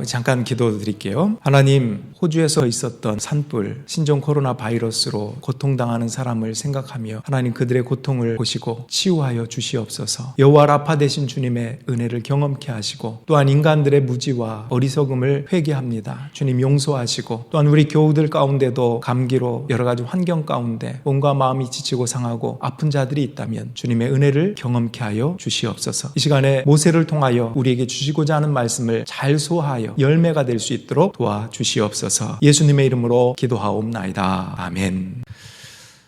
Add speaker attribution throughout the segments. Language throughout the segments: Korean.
Speaker 1: 잠깐 기도드릴게요. 하나님, 호주에서 있었던 산불, 신종 코로나 바이러스로 고통당하는 사람을 생각하며 하나님 그들의 고통을 보시고 치유하여 주시옵소서. 여호와 라파 되신 주님의 은혜를 경험케 하시고 또한 인간들의 무지와 어리석음을 회개합니다. 주님 용서하시고 또한 우리 교우들 가운데도 감기로 여러 가지 환경 가운데 몸과 마음이 지치고 상하고 아픈 자들이 있다면 주님의 은혜를 경험케 하여 주시옵소서. 이 시간에 모세를 통하여 우리에게 주시고자 하는 말씀을 잘 소화하여 열매가 될 수 있도록 도와주시옵소서. 예수님의 이름으로 기도하옵나이다. 아멘.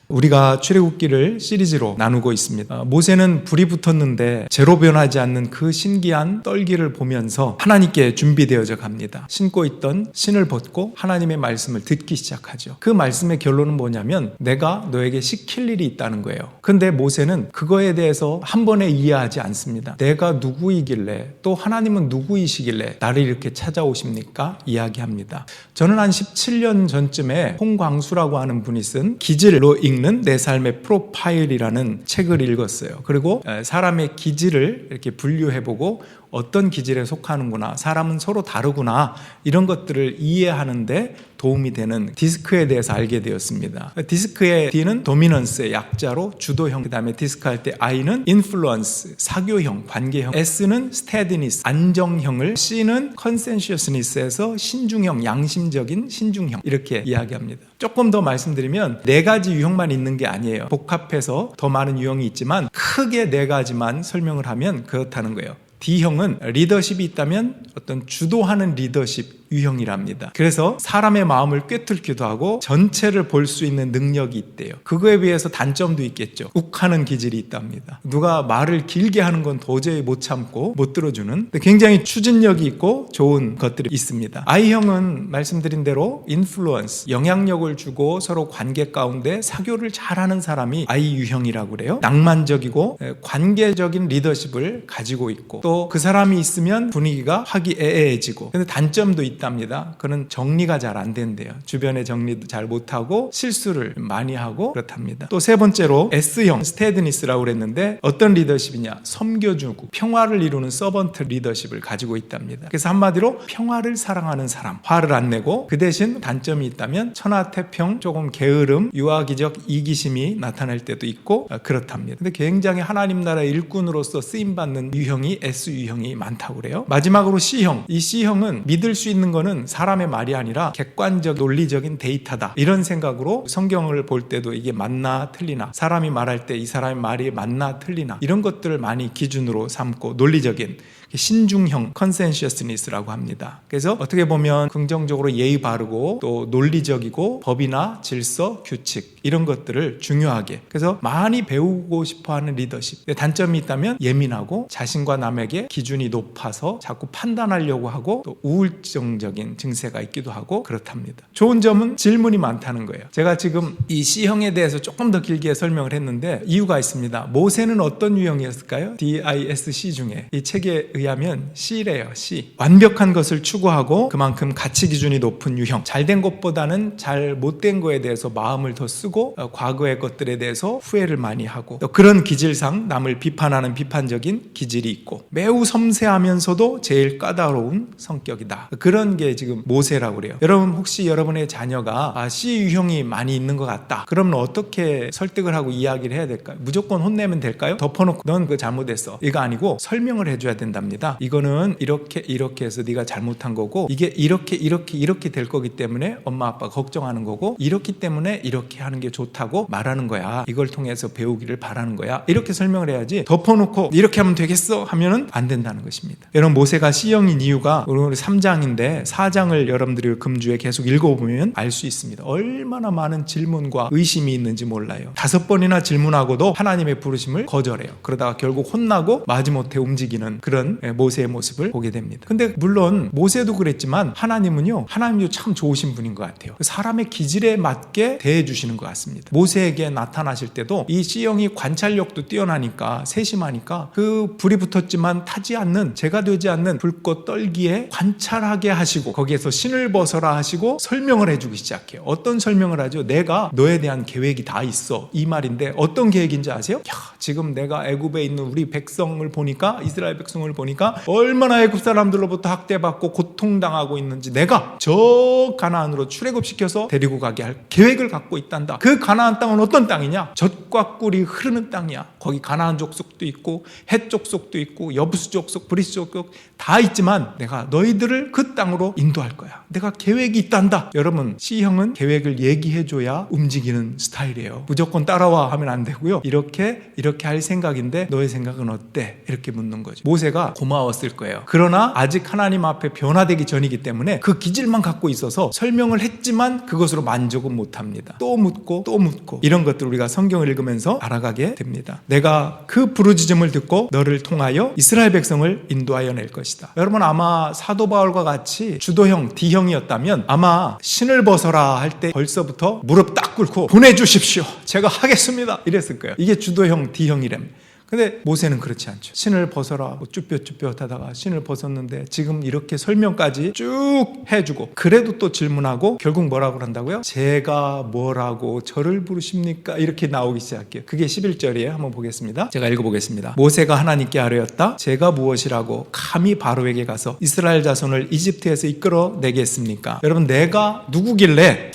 Speaker 1: 우리가 출애굽기를 시리즈로 나누고 있습니다. 모세는 불이 붙었는데 재로 변하지 않는 그 신기한 떨기를 보면서 하나님께 준비되어져 갑니다. 신고 있던 신을 벗고 하나님의 말씀을 듣기 시작하죠. 그 말씀의 결론은 뭐냐면 내가 너에게 시킬 일이 있다는 거예요. 근데 모세는 그거에 대해서 한 번에 이해하지 않습니다. 내가 누구이길래 또 하나님은 누구이시길래 나를 이렇게 찾아오십니까? 이야기합니다. 저는 한 17년 전쯤에 홍광수라고 하는 분이 쓴 기질로 읽는 내 삶의 프로파일이라는 책을 읽었어요. 그리고 사람의 기질을 이렇게 분류해보고 어떤 기질에 속하는구나, 사람은 서로 다르구나, 이런 것들을 이해하는데 도움이 되는 디스크에 대해서 알게 되었습니다. 디스크의 D는 도미넌스의 약자로 주도형, 그 다음에 디스크 할 때 I는 인플루언스, 사교형, 관계형, S는 스테디니스, 안정형을, C는 컨센셔스니스에서 신중형, 양심적인 신중형, 이렇게 이야기합니다. 조금 더 말씀드리면 4가지 유형만 있는 게 아니에요. 복합해서 더 많은 유형이 있지만 크게 4가지만 설명을 하면 그렇다는 거예요. D형은 리더십이 있다면 어떤 주도하는 리더십 유형이랍니다. 그래서 사람의 마음을 꿰뚫기도 하고 전체를 볼 수 있는 능력이 있대요. 그거에 비해서 단점도 있겠죠. 욱하는 기질이 있답니다. 누가 말을 길게 하는 건 도저히 못 참고 못 들어주는, 굉장히 추진력이 있고 좋은 것들이 있습니다. I형은 말씀드린 대로 인플루언스, 영향력을 주고 서로 관계 가운데 사교를 잘하는 사람이 I 유형이라고 그래요. 낭만적이고 관계적인 리더십을 가지고 있고 또 그 사람이 있으면 분위기가 화기애애해지고, 근데 단점도 있답니다. 그는 정리가 잘 안 된대요. 주변의 정리도 잘 못하고 실수를 많이 하고 그렇답니다. 또 3번째로 S형, 스테드니스라고 그랬는데 어떤 리더십이냐? 섬겨주고 평화를 이루는 서번트 리더십을 가지고 있답니다. 그래서 한마디로 평화를 사랑하는 사람, 화를 안 내고, 그 대신 단점이 있다면 천하태평, 조금 게으름, 유아기적 이기심이 나타날 때도 있고 그렇답니다. 근데 굉장히 하나님 나라의 일꾼으로서 쓰임받는 유형이 S 유형이 많다고 그래요. 마지막으로 C형, 이 C형은 믿을 수 있는 거는 사람의 말이 아니라 객관적 논리적인 데이터다, 이런 생각으로 성경을 볼 때도 이게 맞나 틀리나, 사람이 말할 때 이 사람의 말이 맞나 틀리나, 이런 것들을 많이 기준으로 삼고 논리적인 신중형, 컨센셔스니스라고 합니다. 그래서 어떻게 보면 긍정적으로 예의 바르고 또 논리적이고 법이나 질서, 규칙, 이런 것들을 중요하게, 그래서 많이 배우고 싶어하는 리더십. 단점이 있다면 예민하고 자신과 남에게 기준이 높아서 자꾸 판단하려고 하고 또 우울증적인 증세가 있기도 하고 그렇답니다. 좋은 점은 질문이 많다는 거예요. 제가 지금 이 C형에 대해서 조금 더 길게 설명을 했는데 이유가 있습니다. 모세는 어떤 유형이었을까요? DISC 중에 이 책에 의하면 C래요. C. 완벽한 것을 추구하고 그만큼 가치 기준이 높은 유형. 잘된 것보다는 잘 못된 거에 대해서 마음을 더 쓰고 과거의 것들에 대해서 후회를 많이 하고, 또 그런 기질상 남을 비판하는 비판적인 기질이 있고, 매우 섬세하면서도 제일 까다로운 성격이다. 그런 게 지금 모세라고 그래요. 여러분 혹시 여러분의 자녀가 C 유형이 많이 있는 것 같다, 그러면 어떻게 설득을 하고 이야기를 해야 될까요? 무조건 혼내면 될까요? 덮어놓고 넌 그거 잘못했어, 이거 아니고 설명을 해줘야 된답니다. 이거는 이렇게 해서 네가 잘못한 거고, 이게 이렇게 될 거기 때문에 엄마 아빠가 걱정하는 거고, 이렇기 때문에 이렇게 하는 게 좋다고 말하는 거야. 이걸 통해서 배우기를 바라는 거야. 이렇게 설명을 해야지 덮어놓고 이렇게 하면 되겠어 하면은 안 된다는 것입니다. 여러분 모세가 C형인 이유가 오늘 3장인데 4장을 여러분들이 금주에 계속 읽어보면 알 수 있습니다. 얼마나 많은 질문과 의심이 있는지 몰라요. 5번이나 질문하고도 하나님의 부르심을 거절해요. 그러다가 결국 혼나고 마지못해 움직이는 그런 모세의 모습을 보게 됩니다. 근데 물론 모세도 그랬지만 하나님은요, 하나님도 참 좋으신 분인 것 같아요. 사람의 기질에 맞게 대해주시는 것 같습니다. 모세에게 나타나실 때도 이 C형이 관찰력도 뛰어나니까, 세심하니까 그 불이 붙었지만 타지 않는, 제가 되지 않는 불꽃 떨기에 관찰하게 하시고 거기에서 신을 벗어라 하시고 설명을 해주기 시작해요. 어떤 설명을 하죠? 내가 너에 대한 계획이 다 있어, 이 말인데 어떤 계획인지 아세요? 지금 내가 애굽에 있는 우리 백성을 보니까, 이스라엘 백성을 보니까 보니까 얼마나 애굽 사람들로부터 학대받고 고통당하고 있는지 내가 저 가나안으로 출애굽시켜서 데리고 가게 할 계획을 갖고 있단다. 그 가나안 땅은 어떤 땅이냐? 젖과 꿀이 흐르는 땅이야. 거기 가나안 족속도 있고 헷 족속도 있고 여부수 족속, 브리스 족속 다 있지만 내가 너희들을 그 땅으로 인도할 거야. 내가 계획이 있단다. 여러분, C형은 계획을 얘기해줘야 움직이는 스타일이에요. 무조건 따라와 하면 안 되고요. 이렇게 할 생각인데 너의 생각은 어때? 이렇게 묻는 거죠. 모세가 고마웠을 거예요. 그러나 아직 하나님 앞에 변화되기 전이기 때문에 그 기질만 갖고 있어서 설명을 했지만 그것으로 만족은 못합니다. 또 묻고 또 묻고 이런 것들 우리가 성경을 읽으면서 알아가게 됩니다. 내가 그 부르짖음을 듣고 너를 통하여 이스라엘 백성을 인도하여 낼 것이다. 여러분, 아마 사도 바울과 같이 주도형 D형이었다면 아마 신을 벗어라 할 때 벌써부터 무릎 딱 꿇고 보내주십시오. 제가 하겠습니다. 이랬을 거예요. 이게 주도형 D형이랍니다. 근데 모세는 그렇지 않죠. 신을 벗어라 쭈뼛쭈뼛 하다가 신을 벗었는데 지금 이렇게 설명까지 쭉 해주고 그래도 또 질문하고 결국 뭐라고 한다고요? 제가 뭐라고 저를 부르십니까? 이렇게 나오기 시작해요. 그게 11절이에요. 한번 보겠습니다. 제가 읽어보겠습니다. 모세가 하나님께 아뢰었다. 제가 무엇이라고 감히 바로에게 가서 이스라엘 자손을 이집트에서 이끌어내겠습니까? 여러분, 내가 누구길래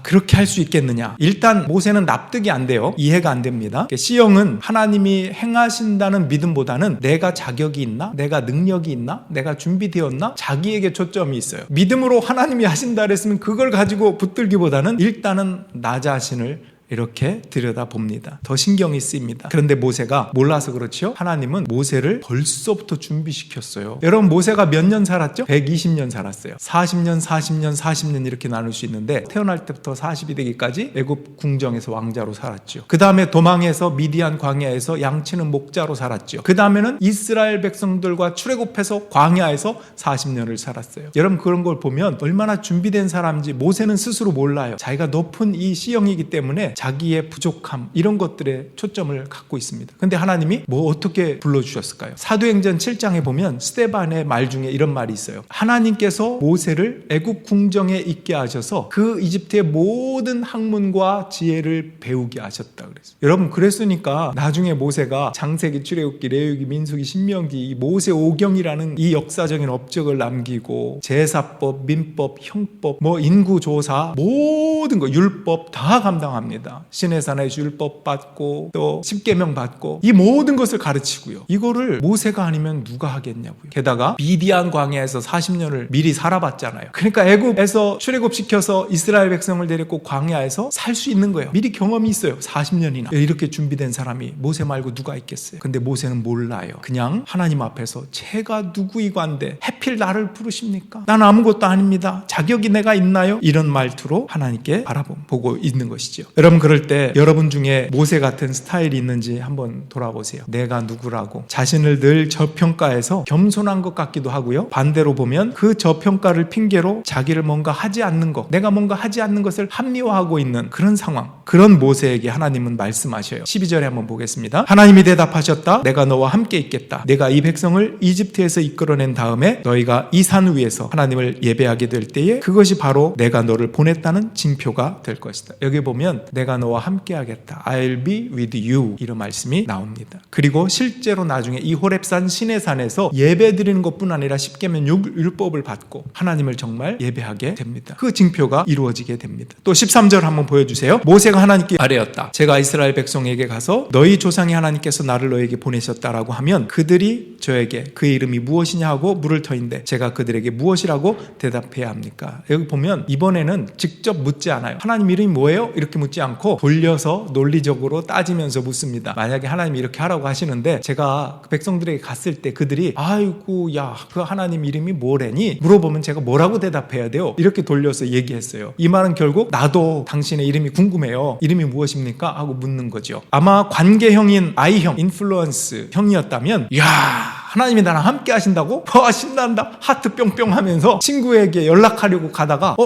Speaker 1: 그렇게 할 수 있겠느냐? 일단 모세는 납득이 안 돼요. 이해가 안 됩니다. C형은 하나님이 행하신다는 믿음보다는 내가 자격이 있나? 내가 능력이 있나? 내가 준비되었나? 자기에게 초점이 있어요. 믿음으로 하나님이 하신다 그랬으면 그걸 가지고 붙들기보다는 일단은 나 자신을 이렇게 들여다봅니다. 더 신경이 쓰입니다. 그런데 모세가 몰라서 그렇죠? 하나님은 모세를 벌써부터 준비시켰어요. 여러분, 모세가 몇 년 살았죠? 120년 살았어요. 40년, 40년, 40년 이렇게 나눌 수 있는데 태어날 때부터 40이 되기까지 애굽 궁정에서 왕자로 살았죠. 그 다음에 도망해서 미디안 광야에서 양치는 목자로 살았죠. 그 다음에는 이스라엘 백성들과 출애굽해서 광야에서 40년을 살았어요. 여러분, 그런 걸 보면 얼마나 준비된 사람인지 모세는 스스로 몰라요. 자기가 높은 이 C형이기 때문에 자기의 부족함 이런 것들에 초점을 갖고 있습니다. 근데 하나님이 어떻게 불러주셨을까요? 사도행전 7장에 보면 스데반의 말 중에 이런 말이 있어요. 하나님께서 모세를 애굽 궁정에 있게 하셔서 그 이집트의 모든 학문과 지혜를 배우게 하셨다 그랬어요. 여러분, 그랬으니까 나중에 모세가 창세기, 출애굽기, 레위기, 민수기, 신명기 이 모세 오경이라는 이 역사적인 업적을 남기고 제사법, 민법, 형법, 인구조사 모든 거 율법 다 감당합니다. 시내산에서 율법 받고 또 십계명 받고 이 모든 것을 가르치고요. 이거를 모세가 아니면 누가 하겠냐고요. 게다가 미디안 광야에서 40년을 미리 살아봤잖아요. 그러니까 애굽에서 출애굽시켜서 이스라엘 백성을 데리고 광야에서 살 수 있는 거예요. 미리 경험이 있어요. 40년이나. 이렇게 준비된 사람이 모세 말고 누가 있겠어요. 근데 모세는 몰라요. 그냥 하나님 앞에서 제가 누구이관데 하필 나를 부르십니까? 난 아무것도 아닙니다. 자격이 내가 있나요? 이런 말투로 하나님께 바라보고 있는 것이죠. 여러분, 그럴 때 여러분 중에 모세 같은 스타일이 있는지 한번 돌아보세요. 내가 누구라고 자신을 늘 저평가해서 겸손한 것 같기도 하고요. 반대로 보면 그 저평가를 핑계로 자기를 뭔가 하지 않는 것, 내가 뭔가 하지 않는 것을 합리화하고 있는 그런 상황, 그런 모세에게 하나님은 말씀하셔요. 12절에 한번 보겠습니다. 하나님이 대답하셨다. 내가 너와 함께 있겠다. 내가 이 백성을 이집트에서 이끌어낸 다음에 너희가 이 산 위에서 하나님을 예배하게 될 때에 그것이 바로 내가 너를 보냈다는 징표가 될 것이다. 여기 보면 내가 너와 함께 하겠다. I'll be with you. 이런 말씀이 나옵니다. 그리고 실제로 나중에 이 호렙산 시내산에서 예배 드리는 것뿐 아니라 십계명 율법을 받고 하나님을 정말 예배하게 됩니다. 그 징표가 이루어지게 됩니다. 또 13절 한번 보여주세요. 모세가 하나님께 아뢰었다. 제가 이스라엘 백성에게 가서 너희 조상의 하나님께서 나를 너에게 보내셨다라고 하면 그들이 저에게 그의 이름이 무엇이냐 하고 물을 터인데 제가 그들에게 무엇이라고 대답해야 합니까? 여기 보면 이번에는 직접 묻지 않아요. 하나님 이름이 뭐예요? 이렇게 묻지 않고 돌려서 논리적으로 따지면서 묻습니다. 만약에 하나님이 이렇게 하라고 하시는데 제가 그 백성들에게 갔을 때 그들이 아이고 야 그 하나님 이름이 뭐래니? 물어보면 제가 뭐라고 대답해야 돼요? 이렇게 돌려서 얘기했어요. 이 말은 결국 나도 당신의 이름이 궁금해요. 이름이 무엇입니까? 하고 묻는 거죠. 아마 관계형인 I형, 인플루언스 형이었다면 야 하나님이 나랑 함께 하신다고? 신난다. 하트 뿅뿅 하면서 친구에게 연락하려고 가다가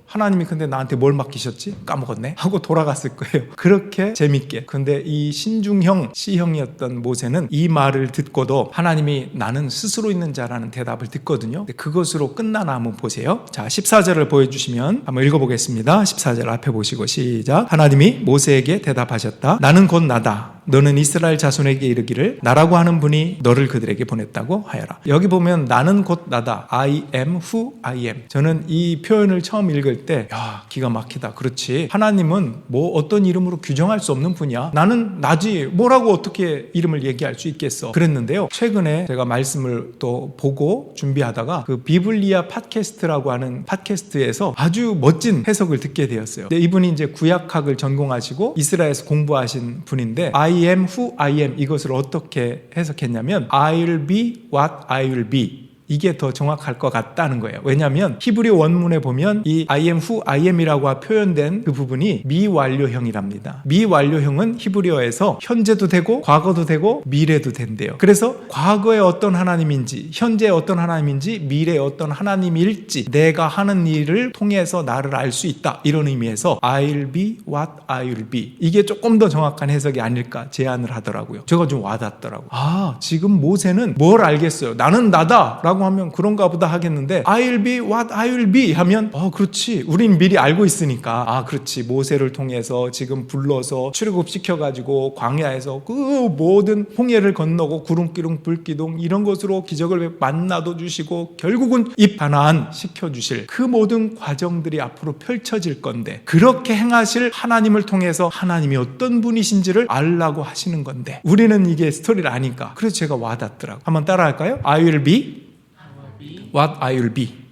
Speaker 1: 하나님이 근데 나한테 뭘 맡기셨지? 까먹었네? 하고 돌아갔을 거예요. 그렇게 재밌게. 근데 이 신중형 C형이었던 모세는 이 말을 듣고도 하나님이 나는 스스로 있는 자라는 대답을 듣거든요. 근데 그것으로 끝나나 한번 보세요. 자, 14절을 보여주시면 한번 읽어보겠습니다. 14절 앞에 보시고 시작. 하나님이 모세에게 대답하셨다. 나는 곧 나다. 너는 이스라엘 자손에게 이르기를 나라고 하는 분이 너를 그들에게 보냈다고 하여라. 여기 보면 나는 곧 나다. I am who I am. 저는 이 표현을 처음 읽을 때 기가 막히다. 그렇지. 하나님은 뭐 어떤 이름으로 규정할 수 없는 분이야. 나는 나지. 뭐라고 어떻게 이름을 얘기할 수 있겠어. 그랬는데요. 최근에 제가 말씀을 또 보고 준비하다가 그 비블리아 팟캐스트라고 하는 팟캐스트에서 아주 멋진 해석을 듣게 되었어요. 근데 이분이 이제 구약학을 전공하시고 이스라엘에서 공부하신 분인데 I am who I am 이것을 어떻게 해석했냐면 I'll be what I will be. 이게 더 정확할 것 같다는 거예요. 왜냐하면 히브리 원문에 보면 이 I am who I am이라고 표현된 그 부분이 미완료형이랍니다. 미완료형은 히브리어에서 현재도 되고 과거도 되고 미래도 된대요. 그래서 과거의 어떤 하나님인지 현재의 어떤 하나님인지 미래의 어떤 하나님일지 내가 하는 일을 통해서 나를 알 수 있다. 이런 의미에서 I'll be what I will be. 이게 조금 더 정확한 해석이 아닐까 제안을 하더라고요. 제가 좀 와닿더라고요. 지금 모세는 뭘 알겠어요. 나는 나다 라고 하면 그런가 보다 하겠는데 I'll be what I will be 하면 그렇지. 우린 미리 알고 있으니까 그렇지. 모세를 통해서 지금 불러서 출애굽시켜가지고 광야에서 그 모든 홍해를 건너고 구름기둥 불기둥 이런 것으로 기적을 만나도 주시고 결국은 입가나안 시켜주실 그 모든 과정들이 앞으로 펼쳐질 건데 그렇게 행하실 하나님을 통해서 하나님이 어떤 분이신지를 알라고 하시는 건데 우리는 이게 스토리를 아니까 그래서 제가 와닿더라고요. 한번 따라할까요? I will be what I will be.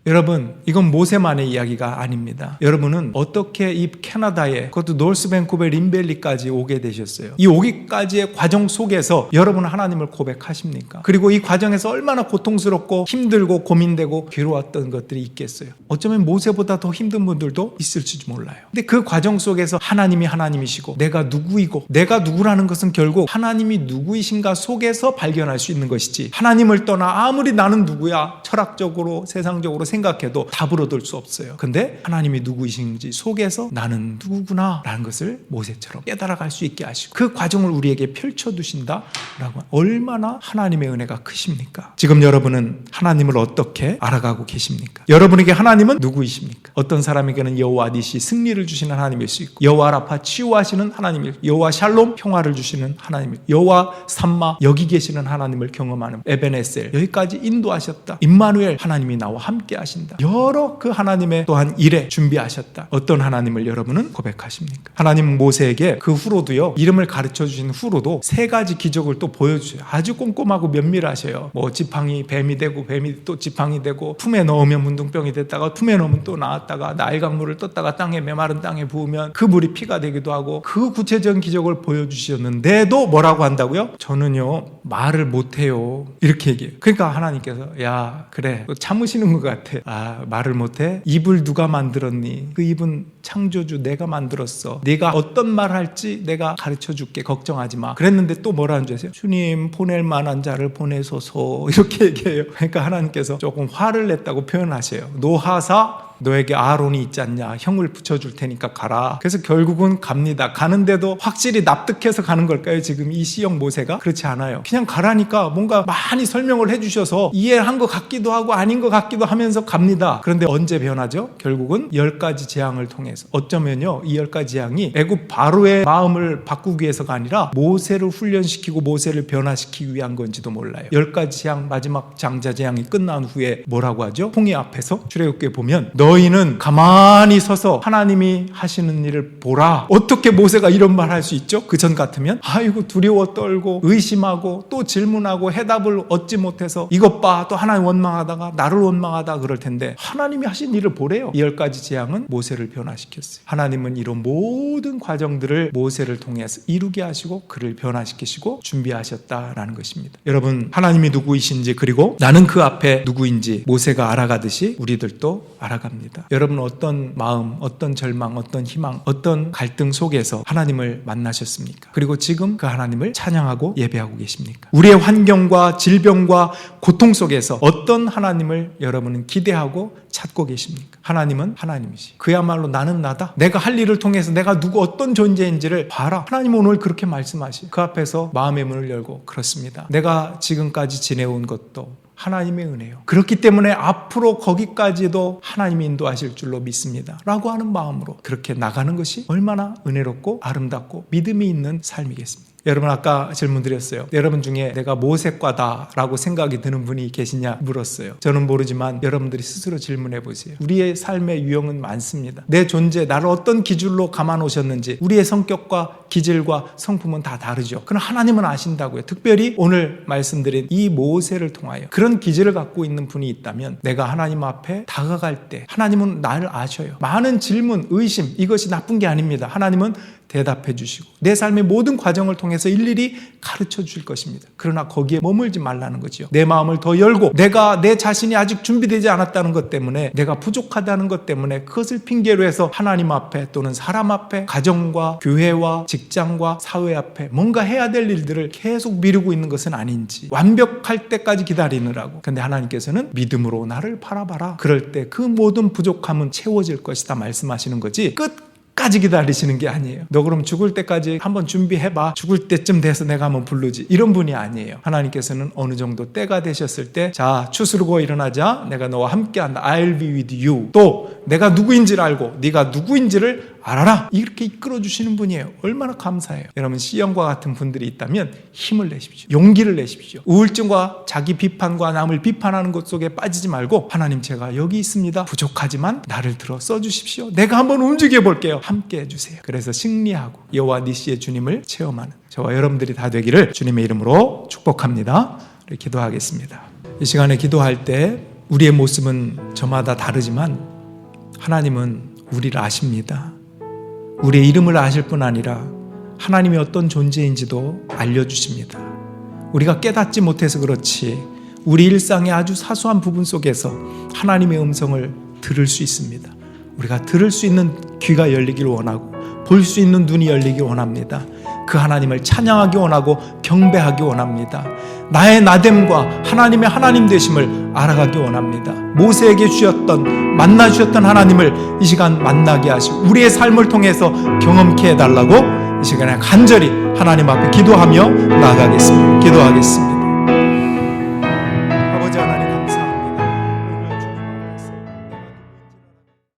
Speaker 1: 여러분, 이건 모세만의 이야기가 아닙니다. 여러분은 어떻게 이 캐나다에 그것도 노스 밴쿠버 린밸리까지 오게 되셨어요? 이 오기까지의 과정 속에서 여러분은 하나님을 고백하십니까? 그리고 이 과정에서 얼마나 고통스럽고 힘들고 고민되고 괴로웠던 것들이 있겠어요? 어쩌면 모세보다 더 힘든 분들도 있을지 몰라요. 근데 그 과정 속에서 하나님이 하나님이시고 내가 누구이고 내가 누구라는 것은 결국 하나님이 누구이신가 속에서 발견할 수 있는 것이지 하나님을 떠나 아무리 나는 누구야 철학적으로 세상적으로 생각해도 답을 얻을 수 없어요. 근데 하나님이 누구이신지 속에서 나는 누구구나 라는 것을 모세처럼 깨달아갈 수 있게 하시고 그 과정을 우리에게 펼쳐두신다라고 얼마나 하나님의 은혜가 크십니까? 지금 여러분은 하나님을 어떻게 알아가고 계십니까? 여러분에게 하나님은 누구이십니까? 어떤 사람에게는 여호와 니시 승리를 주시는 하나님일 수 있고 여호와 라파 치유하시는 하나님일 여호와 샬롬 평화를 주시는 하나님일 여호와 삼마 여기 계시는 하나님을 경험하는 에베네셀 여기까지 인도하셨다. 임마누엘 하나님이 나와 함께 하신다. 여러 그 하나님의 또한 일에 준비하셨다. 어떤 하나님을 여러분은 고백하십니까? 하나님 모세에게 그 후로도요. 이름을 가르쳐 주신 후로도 세 가지 기적을 또 보여주세요. 아주 꼼꼼하고 면밀하셔요. 뭐 지팡이 뱀이 되고 뱀이 또 지팡이 되고 품에 넣으면 문둥병이 됐다가 품에 넣으면 또 나왔다가 나일강물을 떴다가 땅에 메마른 땅에 부으면 그 물이 피가 되기도 하고 그 구체적인 기적을 보여주셨는데도 뭐라고 한다고요? 저는요 말을 못해요. 이렇게 얘기해요. 그러니까 하나님께서 야 그래 참으시는 것 같아. 말을 못해? 입을 누가 만들었니? 그 입은 창조주 내가 만들었어. 네가 어떤 말 할지 내가 가르쳐줄게. 걱정하지 마. 그랬는데 또 뭐라는 줄 아세요? 주님 보낼 만한 자를 보내소서 이렇게 얘기해요. 그러니까 하나님께서 조금 화를 냈다고 표현하셔요. 노하사 너에게 아론이 있지 않냐 형을 붙여줄 테니까 가라. 그래서 결국은 갑니다. 가는데도 확실히 납득해서 가는 걸까요? 지금 이 시형 모세가? 그렇지 않아요. 그냥 가라니까 뭔가 많이 설명을 해주셔서 이해한 것 같기도 하고 아닌 것 같기도 하면서 갑니다. 그런데 언제 변하죠? 결국은 10가지 재앙을 통해서 어쩌면요 이 10가지 재앙이 애굽 바로의 마음을 바꾸기 위해서가 아니라 모세를 훈련시키고 모세를 변화시키기 위한 건지도 몰라요. 10가지 재앙 마지막 장자 재앙이 끝난 후에 뭐라고 하죠? 홍해 앞에서 출애굽기에 보면 너희는 가만히 서서 하나님이 하시는 일을 보라. 어떻게 모세가 이런 말 할 수 있죠? 그 전 같으면 아이고 두려워 떨고 의심하고 또 질문하고 해답을 얻지 못해서 이것 봐 또 하나님 원망하다가 나를 원망하다 그럴 텐데 하나님이 하신 일을 보래요. 이 10가지 재앙은 모세를 변화시켰어요. 하나님은 이런 모든 과정들을 모세를 통해서 이루게 하시고 그를 변화시키시고 준비하셨다라는 것입니다. 여러분 하나님이 누구이신지 그리고 나는 그 앞에 누구인지 모세가 알아가듯이 우리들도 알아갑니다. 여러분 어떤 마음, 어떤 절망, 어떤 희망, 어떤 갈등 속에서 하나님을 만나셨습니까? 그리고 지금 그 하나님을 찬양하고 예배하고 계십니까? 우리의 환경과 질병과 고통 속에서 어떤 하나님을 여러분은 기대하고 찾고 계십니까? 하나님은 하나님이시. 그야말로 나는 나다. 내가 할 일을 통해서 내가 누구 어떤 존재인지를 봐라. 하나님은 오늘 그렇게 말씀하시. 그 앞에서 마음의 문을 열고 그렇습니다. 내가 지금까지 지내온 것도 하나님의 은혜요. 그렇기 때문에 앞으로 거기까지도 하나님이 인도하실 줄로 믿습니다. 라고 하는 마음으로 그렇게 나가는 것이 얼마나 은혜롭고 아름답고 믿음이 있는 삶이겠습니까? 여러분 아까 질문 드렸어요. 여러분 중에 내가 모세과다라고 생각이 드는 분이 계시냐 물었어요. 저는 모르지만 여러분들이 스스로 질문해 보세요. 우리의 삶의 유형은 많습니다. 내 존재, 나를 어떤 기준으로 감아놓으셨는지 우리의 성격과 기질과 성품은 다 다르죠. 그러나 하나님은 아신다고요. 특별히 오늘 말씀드린 이 모세를 통하여 그런 기질을 갖고 있는 분이 있다면 내가 하나님 앞에 다가갈 때 하나님은 나를 아셔요. 많은 질문, 의심 이것이 나쁜 게 아닙니다. 하나님은 대답해 주시고 내 삶의 모든 과정을 통해서 일일이 가르쳐 주실 것입니다. 그러나 거기에 머물지 말라는 거죠. 내 마음을 더 열고 내가 내 자신이 아직 준비되지 않았다는 것 때문에 내가 부족하다는 것 때문에 그것을 핑계로 해서 하나님 앞에 또는 사람 앞에 가정과 교회와 직장과 사회 앞에 뭔가 해야 될 일들을 계속 미루고 있는 것은 아닌지 완벽할 때까지 기다리느라고. 근데 하나님께서는 믿음으로 나를 바라봐라. 그럴 때 그 모든 부족함은 채워질 것이다 말씀하시는 거지 끝까지 기다리시는 게 아니에요. 너 그럼 죽을 때까지 한번 준비해봐. 죽을 때쯤 돼서 내가 한번 부르지. 이런 분이 아니에요. 하나님께서는 어느 정도 때가 되셨을 때 자 추스르고 일어나자. 내가 너와 함께한다. I'll be with you. 또 내가 누구인지를 알고 네가 누구인지를 알아라. 이렇게 이끌어주시는 분이에요. 얼마나 감사해요. 여러분 시연과 같은 분들이 있다면 힘을 내십시오. 용기를 내십시오. 우울증과 자기 비판과 남을 비판하는 것 속에 빠지지 말고 하나님 제가 여기 있습니다. 부족하지만 나를 들어 써주십시오. 내가 한번 움직여 볼게요. 함께 해주세요. 그래서 승리하고 여호와 니시의 주님을 체험하는 저와 여러분들이 다 되기를 주님의 이름으로 축복합니다. 우리 기도하겠습니다. 이 시간에 기도할 때 우리의 모습은 저마다 다르지만 하나님은 우리를 아십니다. 우리의 이름을 아실 뿐 아니라 하나님이 어떤 존재인지도 알려주십니다. 우리가 깨닫지 못해서 그렇지 우리 일상의 아주 사소한 부분 속에서 하나님의 음성을 들을 수 있습니다. 우리가 들을 수 있는 귀가 열리길 원하고 볼 수 있는 눈이 열리길 원합니다. 그 하나님을 찬양하기 원하고 경배하기 원합니다. 나의 나됨과 하나님의 하나님 되심을 알아가기 원합니다. 모세에게 주셨던 만나 주셨던 하나님을 이 시간 만나게 하시고 우리의 삶을 통해서 경험케 해달라고 이 시간에 간절히 하나님 앞에 기도하며 나아가겠습니다. 기도하겠습니다.